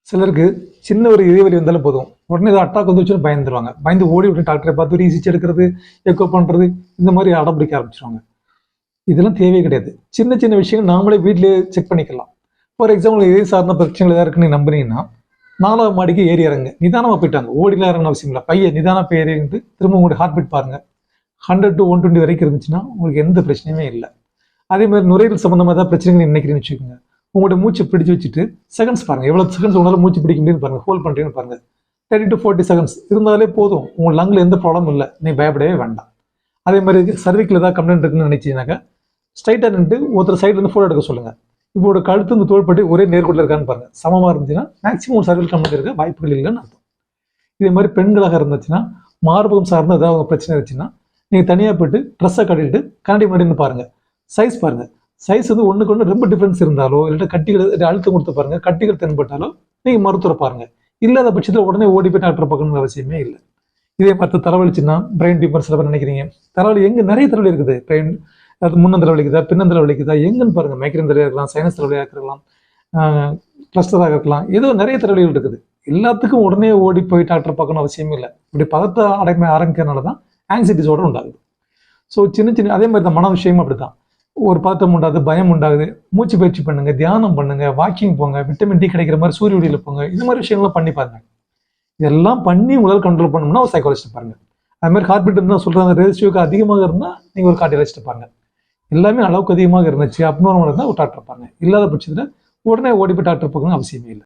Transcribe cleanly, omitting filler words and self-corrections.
சிலருக்கு சின்ன ஒரு இதயவலி வந்தாலும் போதும், உடனே ஏதோ அட்டாக் வந்துச்சுன்னு பயந்துருவாங்க. பயந்து ஓடி விட்டு டாக்டரை பார்த்து ரீசிச்சு எடுக்கிறது, எக்கோ பண்ணுறது, இந்த மாதிரி அடம்பிடிக்க ஆரம்பிச்சிருவாங்க. இதெல்லாம் தேவையே கிடையாது. சின்ன சின்ன விஷயங்கள் நாமளே வீட்டிலேயே செக் பண்ணிக்கலாம். ஃபார் எக்ஸாம்பிள், இதே சார்ந்த பிரச்சனைகள் ஏதாவது இருக்குன்னு நம்புனீங்கன்னா 4ஆவது மாடிக்கு ஏறி இறங்க. நிதானமாக போயிட்டாங்க, ஓடிலாம் இறங்கணும் அவசியம் இல்லை. பையன் நிதானம் போய் ஏறிட்டு திரும்ப உங்களுடைய ஹார்ட் பீட் பாருங்க. 100 to 120 வரைக்கும் இருந்துச்சுன்னா உங்களுக்கு எந்த பிரச்சனையுமே இல்லை. அதே மாதிரி நுரையீரல் சம்பந்தமாக தான் பிரச்சனைகள் நினைக்கிறேன்னு வச்சுக்கோங்க. உங்களோட மூச்சு பிடிச்சு வச்சுட்டு செகண்ட்ஸ் பாருங்க, எவ்வளோ செகண்ட்ஸ் உங்களால் மூச்சு பிடிக்க முடியும்னு பாருங்க, ஹோல்ட் பண்ணுறீங்கன்னு பாருங்க. 30 to 40 செகண்ட்ஸ் இருந்தாலே போதும். உங்கள் லங்கில் எந்த ப்ராப்ளமும் இல்லை, நீ பயப்படவே வேண்டாம். அதே மாதிரி சர்விக்கில் ஏதாவது கம்ப்ளைண்ட் இருக்குன்னு நினைச்சீங்கன்னாக்கா ஸ்ட்ரைட்டாக நின்று ஒருத்தர் சைட்லேருந்து ஃபோட்டோ எடுக்க சொல்லுங்கள். இப்போ ஒரு கழுத்து இந்த தோள்பட்டி ஒரே நேர்கோட்டில் இருக்கான்னு பாருங்கள். சமமாக இருந்துச்சுன்னா மேக்ஸிமம் ஒரு சர்விக்கல் கம்ப்ளைண்ட் இருக்க வாய்ப்புகள் இல்லைன்னு அர்த்தம். இதே மாதிரி பெண்களாக இருந்துச்சுன்னா மார்பகம் சார்ந்த ஏதாவது பிரச்சனை இருந்துச்சுன்னா நீங்கள் தனியாக போய்ட்டு ட்ரெஸ்ஸை கட்டிட்டு கண்ணாடி முன்னாடின்னு பாருங்கள். சைஸ் பாருங்கள். சைஸ் வந்து ஒன்றுக்கு ஒன்று ரொம்ப டிஃப்ரென்ஸ் இருந்தாலோ இல்லாட்ட கட்டிகள் அழுத்தம் கொடுத்து பாருங்கள், கட்டிகள் தென்பட்டாலோ நீங்கள் மருத்துவரை பாருங்கள். இல்லாத பட்சத்தில் உடனே ஓடி போய் டாக்டரை பார்க்கணுங்கிற அவசியமே இல்லை. இதே பார்த்து தலைவலிச்சுன்னா பிரெயின் டியூமர் சில பேர் நினைக்கிறீங்க. தலைவலி எங்கே நிறைய தலைவலி இருக்குது. பிரெயின் அது முன்னந்தலை வலிக்குதா பின்னந்தலை வலிக்குதா எங்கன்னு பாருங்கள். மைக்ரேன் தலையாக இருக்கலாம், சைனஸ் தலைவலியாக இருக்கலாம், கிளஸ்டராக இருக்கலாம், ஏதோ நிறைய தலைவலிகள் இருக்குது. எல்லாத்துக்கும் உடனே ஓடி போய் டாக்டரை பார்க்கணும் அவசியமே இல்லை. இப்படி பதத்தை ஆரம்பிக்கிறதுனால தான் ஆங்ஸைட்டி டிஸார்டர் உண்டாகுது. ஸோ சின்ன சின்ன அதே மாதிரி தான் மன விஷயமும் அப்படி தான். ஒரு பதட்டம் உண்டாகுது, பயம் உண்டாகுது. மூச்சு பயிற்சி பண்ணுங்க, தியானம் பண்ணுங்க, வாக்கிங் போங்க, விட்டமின் டி கிடைக்கிற மாதிரி சூரிய ஒளியில் போங்க. இது மாதிரி விஷயங்கள்லாம் பண்ணி பாருங்க. இதெல்லாம் பண்ணி உங்களால் கண்ட்ரோல் பண்ணணும்னா ஒரு சைக்காலஜிஸ்ட் பாருங்க. அது மாதிரி ஹார்ட் பீட் இருந்தால் சொல்கிறாங்க, ரேஷியோக்கு அதிகமாக இருந்தால் நீங்கள் ஒரு கார்டியாலஜிஸ்ட் பாருங்க. எல்லாமே அளவுக்கு அதிகமாக இருந்துச்சு, அப்நார்மல் இருந்தால் ஒரு டாக்டர் பாருங்க. இல்லாத பட்சத்தில் உடனே ஓடி போய் டாக்டர் பார்க்கணும் அவசியமே இல்லை.